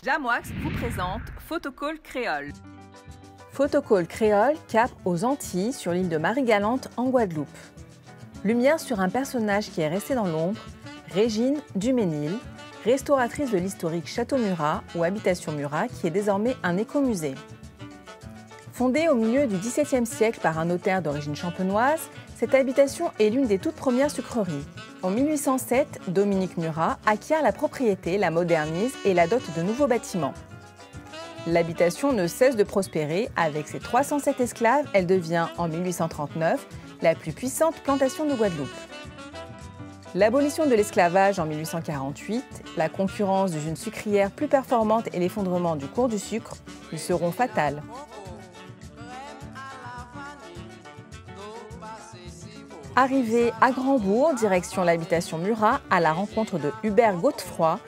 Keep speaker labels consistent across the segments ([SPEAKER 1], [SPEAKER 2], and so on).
[SPEAKER 1] Jamwax vous présente Photocall Créole.
[SPEAKER 2] Photocall Créole cap aux Antilles sur l'île de Marie-Galante en Guadeloupe. Lumière sur un personnage qui est resté dans l'ombre, Régine Duménil, restauratrice de l'historique Château Murat ou Habitation Murat qui est désormais un écomusée. Fondée au milieu du XVIIe siècle par un notaire d'origine champenoise, cette habitation est l'une des toutes premières sucreries. En 1807, Dominique Murat acquiert la propriété, la modernise et la dote de nouveaux bâtiments. L'habitation ne cesse de prospérer. Avec ses 307 esclaves, elle devient en 1839 la plus puissante plantation de Guadeloupe. L'abolition de l'esclavage en 1848, la concurrence d'une sucrière plus performante et l'effondrement du cours du sucre lui seront fatales. Arrivé à Grandbourg, direction l'habitation Murat, à la rencontre de Hubert Godefroy.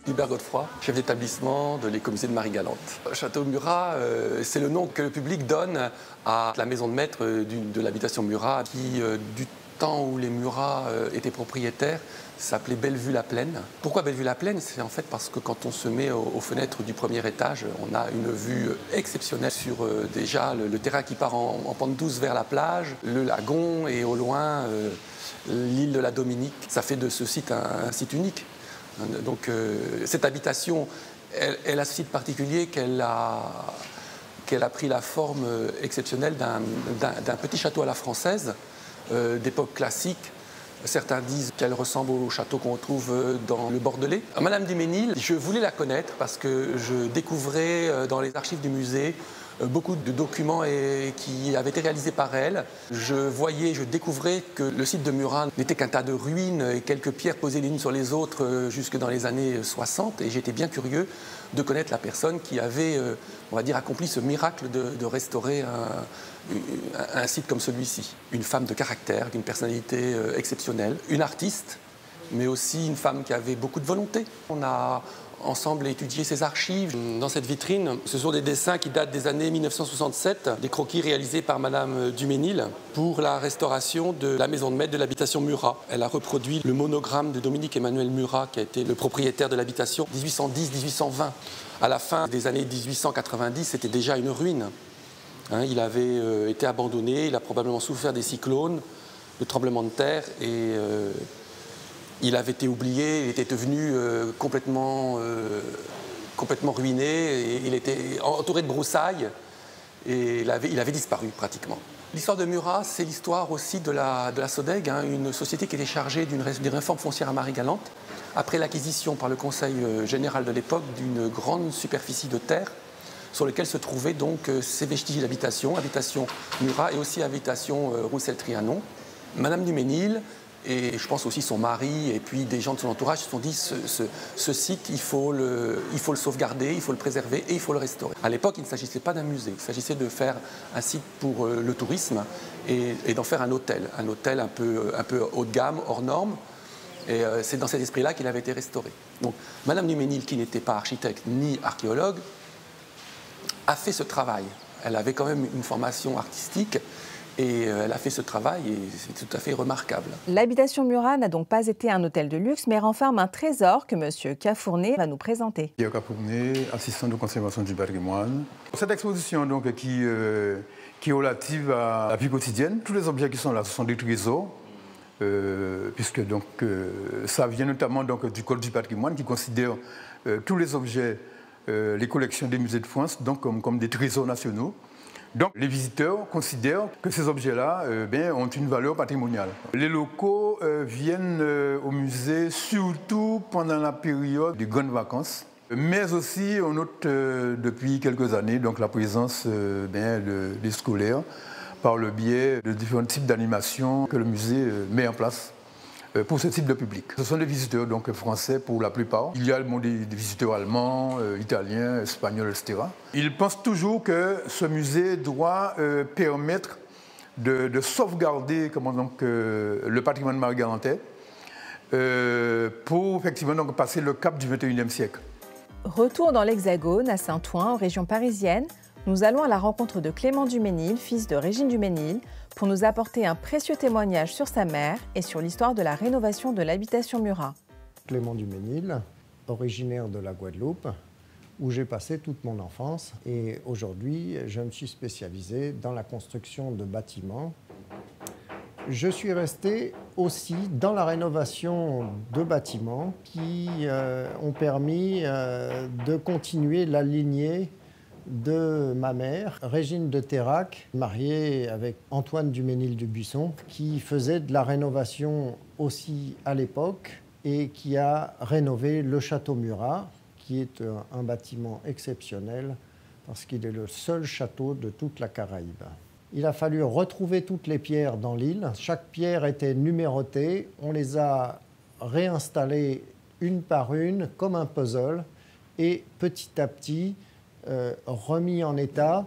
[SPEAKER 3] Hubert Godefroy, chef d'établissement de l'écomusée de Marie-Galante. Château Murat, c'est le nom que le public donne à la maison de maître de l'habitation Murat, qui, du temps où les Murat étaient propriétaires, s'appelait Bellevue-la-Plaine. Pourquoi Bellevue-la-Plaine? C'est en fait parce que quand on se met aux fenêtres du premier étage, on a une vue exceptionnelle sur déjà le terrain qui part en pente douce vers la plage, le lagon et au loin l'île de la Dominique. Ça fait de ce site un site unique. Donc cette habitation, elle a ce site particulier qu'elle a pris la forme exceptionnelle d'un petit château à la française, d'époque classique. Certains disent qu'elle ressemble au château qu'on trouve dans le Bordelais. Madame Duménil, je voulais la connaître parce que je découvrais dans les archives du musée beaucoup de documents qui avaient été réalisés par elle. Je découvrais que le site de Murat n'était qu'un tas de ruines et quelques pierres posées les unes sur les autres jusque dans les années 60. Et j'étais bien curieux de connaître la personne qui avait, on va dire, accompli ce miracle de restaurer un site comme celui-ci. Une femme de caractère, d'une personnalité exceptionnelle, une artiste, mais aussi une femme qui avait beaucoup de volonté. On a ensemble étudié ses archives. Dans cette vitrine, ce sont des dessins qui datent des années 1967, des croquis réalisés par Madame Duménil pour la restauration de la maison de maître de l'habitation Murat. Elle a reproduit le monogramme de Dominique Emmanuel Murat, qui a été le propriétaire de l'habitation 1810-1820. À la fin des années 1890, c'était déjà une ruine. Il avait été abandonné, il a probablement souffert des cyclones, de tremblements de terre et il avait été oublié, il était devenu complètement ruiné, et il était entouré de broussailles et il avait disparu pratiquement. L'histoire de Murat, c'est l'histoire aussi de la SODEG, une société qui était chargée d'une réforme foncière à Marie-Galante, après l'acquisition par le Conseil général de l'époque d'une grande superficie de terre sur laquelle se trouvaient donc ces vestiges d'habitation, habitation Murat et aussi habitation Roussel-Trianon. Madame Duménil, et je pense aussi son mari et puis des gens de son entourage se sont dit ce site, il faut le sauvegarder, il faut le préserver et il faut le restaurer. À l'époque, il ne s'agissait pas d'un musée, il s'agissait de faire un site pour le tourisme et d'en faire un hôtel un peu haut de gamme, hors norme. Et c'est dans cet esprit-là qu'il avait été restauré. Donc, Madame Duménil, qui n'était pas architecte ni archéologue, a fait ce travail. Elle avait quand même une formation artistique. Et elle a fait ce travail et c'est tout à fait remarquable.
[SPEAKER 2] L'habitation Murat n'a donc pas été un hôtel de luxe, mais renferme un trésor que M. Cafournet va nous présenter.
[SPEAKER 4] Pierre Cafournet, assistant de conservation du patrimoine. Cette exposition donc, qui est relative à la vie quotidienne, tous les objets qui sont là, ce sont des trésors, puisque donc, ça vient notamment donc, du Code du patrimoine qui considère tous les objets, les collections des musées de France donc, comme des trésors nationaux. Donc, les visiteurs considèrent que ces objets-là ont une valeur patrimoniale. Les locaux viennent au musée surtout pendant la période des grandes vacances, mais aussi on note depuis quelques années donc, la présence des scolaires par le biais de différents types d'animations que le musée met en place pour ce type de public. Ce sont des visiteurs donc, français pour la plupart. Il y a des visiteurs allemands, italiens, espagnols, etc. Ils pensent toujours que ce musée doit permettre de sauvegarder le patrimoine marie-galantais pour effectivement donc, passer le cap du XXIe siècle.
[SPEAKER 2] Retour dans l'Hexagone, à Saint-Ouen, en région parisienne. Nous allons à la rencontre de Clément Duménil, fils de Régine Duménil, pour nous apporter un précieux témoignage sur sa mère et sur l'histoire de la rénovation de l'habitation Murat.
[SPEAKER 5] Clément Duménil, originaire de la Guadeloupe, où j'ai passé toute mon enfance. Et aujourd'hui, je me suis spécialisé dans la construction de bâtiments. Je suis resté aussi dans la rénovation de bâtiments qui ont permis de continuer la lignée de ma mère, Régine de Terrac, mariée avec Antoine Duménil du Buisson, qui faisait de la rénovation aussi à l'époque et qui a rénové le château Murat, qui est un bâtiment exceptionnel parce qu'il est le seul château de toute la Caraïbe. Il a fallu retrouver toutes les pierres dans l'île. Chaque pierre était numérotée. On les a réinstallées une par une comme un puzzle et petit à petit remis en état,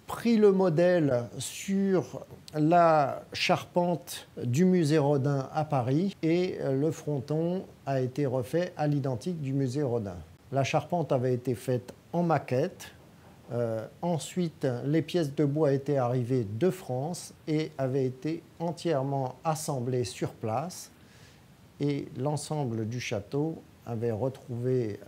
[SPEAKER 5] pris le modèle sur la charpente du musée Rodin à Paris et le fronton a été refait à l'identique du musée Rodin. La charpente avait été faite en maquette. Ensuite, les pièces de bois étaient arrivées de France et avaient été entièrement assemblées sur place. Et l'ensemble du château avait retrouvé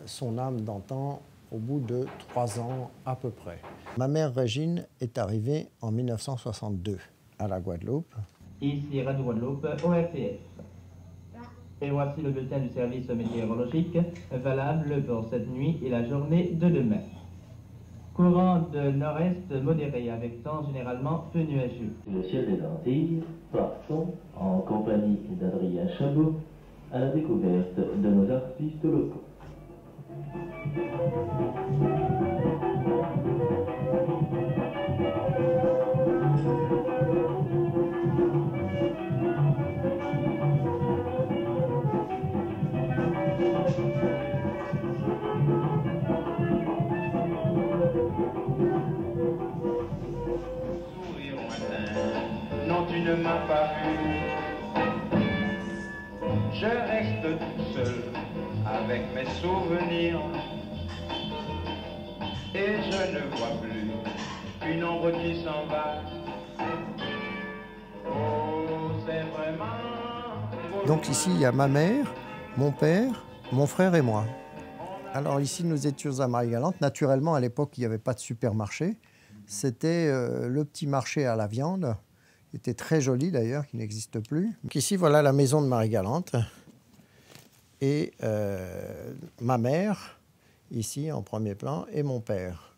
[SPEAKER 5] son âme d'antan au bout de 3 ans à peu près. Ma mère Régine est arrivée en 1962 à la Guadeloupe.
[SPEAKER 6] Ici Radio Guadeloupe, ORTF. Et voici le bulletin du service météorologique valable pour cette nuit et la journée de demain. Courant de nord-est modéré avec temps généralement peu nuageux.
[SPEAKER 7] Le ciel des Antilles, partons en compagnie d'Adrien Chabot à la découverte de nos artistes locaux.
[SPEAKER 8] Non, tu ne m'as pas vu. Je reste tout seul avec mes souvenirs et je ne vois plus une ombre qui s'en va. Oh, c'est vraiment...
[SPEAKER 5] Donc ici, il y a ma mère, mon père, mon frère et moi. Alors ici, nous étions à Marie-Galante. Naturellement, à l'époque, il n'y avait pas de supermarché. C'était le petit marché à la viande. Il était très joli d'ailleurs, qui n'existe plus. Donc ici, voilà la maison de Marie-Galante. Et ma mère, ici en premier plan, et mon père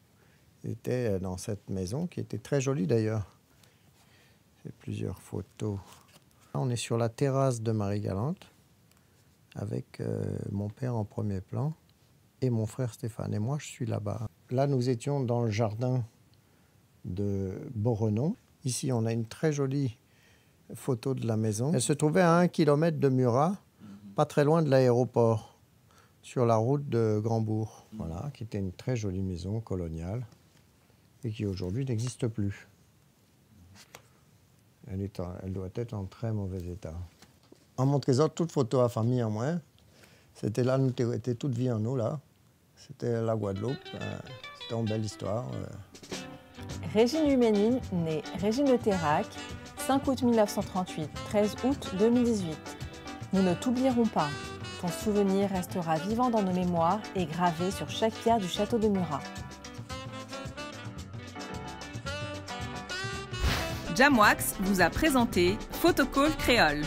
[SPEAKER 5] étaient dans cette maison, qui était très jolie d'ailleurs. C'est plusieurs photos. On est sur la terrasse de Marie-Galante, avec mon père en premier plan, et mon frère Stéphane. Et moi, je suis là-bas. Là, nous étions dans le jardin de Beaurenon. Ici, on a une très jolie photo de la maison. Elle se trouvait à 1 km de Murat, pas très loin de l'aéroport, sur la route de Grandbourg. Voilà, qui était une très jolie maison coloniale et qui aujourd'hui n'existe plus. Elle doit être en très mauvais état. En mon trésor, toute photo à famille en moi. C'était là, nous étions toute vie en nous, là. C'était la Guadeloupe. C'était une belle histoire.
[SPEAKER 2] Régine Duménil, née Régine de Terrac, 5 août 1938, 13 août 2018. Nous ne t'oublierons pas. Ton souvenir restera vivant dans nos mémoires et gravé sur chaque pierre du château de Murat.
[SPEAKER 1] Jamwax vous a présenté Photocall Créole.